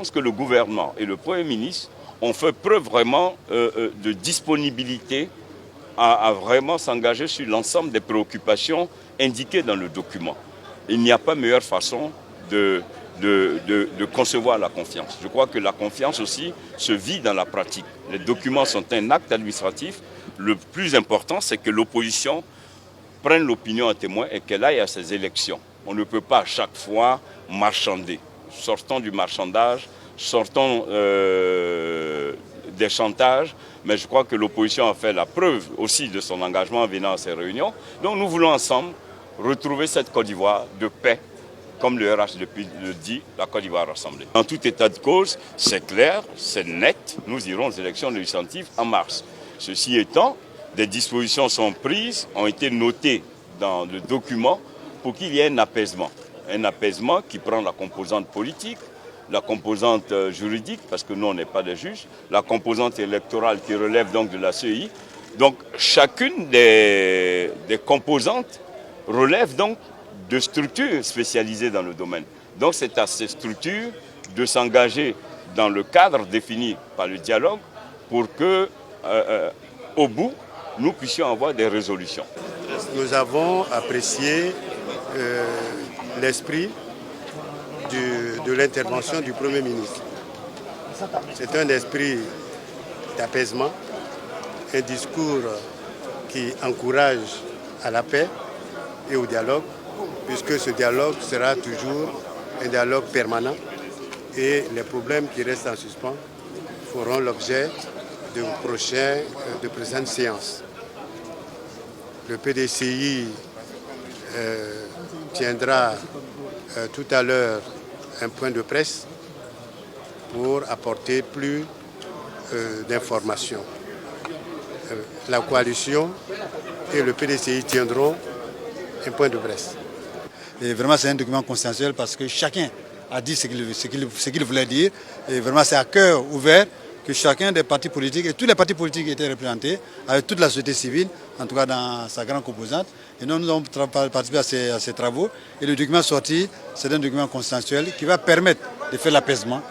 pense que le gouvernement et le Premier ministre ont fait preuve vraiment de disponibilité à vraiment s'engager sur l'ensemble des préoccupations indiquées dans le document. Il n'y a pas meilleure façon de concevoir la confiance. Je crois que la confiance aussi se vit dans la pratique. Les documents sont un acte administratif. Le plus important, c'est que l'opposition prenne l'opinion à témoin et qu'elle aille à ces élections. On ne peut pas à chaque fois marchander. Sortons du marchandage, sortons des chantages, mais je crois que l'opposition a fait la preuve aussi de son engagement en venant à ces réunions. Donc nous voulons ensemble retrouver cette Côte d'Ivoire de paix, comme le RH le dit, la Côte d'Ivoire rassemblée. En tout état de cause, c'est clair, c'est net, nous irons aux élections législatives en mars. Ceci étant, des dispositions sont prises, ont été notées dans le document pour qu'il y ait un apaisement. Un apaisement qui prend la composante politique, la composante juridique, parce que nous on n'est pas des juges, la composante électorale qui relève donc de la CEI. Donc chacune des composantes relève donc de structures spécialisées dans le domaine. Donc c'est à ces structures de s'engager dans le cadre défini par le dialogue pour que, au bout, nous puissions avoir des résolutions. Nous avons apprécié l'esprit de l'intervention du Premier ministre. C'est un esprit d'apaisement, un discours qui encourage à la paix et au dialogue, puisque ce dialogue sera toujours un dialogue permanent et les problèmes qui restent en suspens feront l'objet de prochaines séances. Le PDCI tiendra tout à l'heure un point de presse pour apporter plus d'informations. La coalition et le PDCI tiendront un point de presse. Et vraiment, c'est un document consensuel parce que chacun a dit ce qu'il voulait dire. Et vraiment, c'est à cœur ouvert que chacun des partis politiques, et tous les partis politiques étaient représentés, avec toute la société civile, en tout cas dans sa grande composante. Et nous avons participé à ces travaux. Et le document sorti, c'est un document consensuel qui va permettre de faire l'apaisement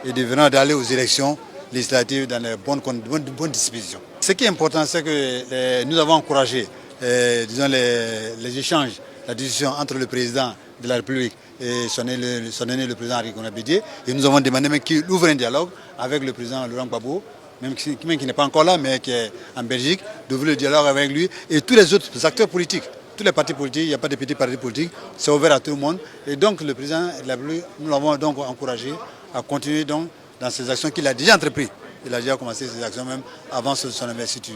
et d'aller aux élections législatives dans les bonnes dispositions. Ce qui est important, c'est que nous avons encouragé disons les échanges, la discussion entre le président de la République et son aîné, le président Henri Konan Bédié. Et nous avons demandé même qu'il ouvre un dialogue avec le président Laurent Gbagbo, même qui n'est pas encore là, mais qui est en Belgique, d'ouvrir le dialogue avec lui et tous les autres acteurs politiques. Tous les partis politiques, il n'y a pas de petits partis politiques, c'est ouvert à tout le monde. Et donc le président de la République, nous l'avons donc encouragé à continuer donc dans ces actions qu'il a déjà entreprises. Il a déjà commencé ces actions même avant son investiture.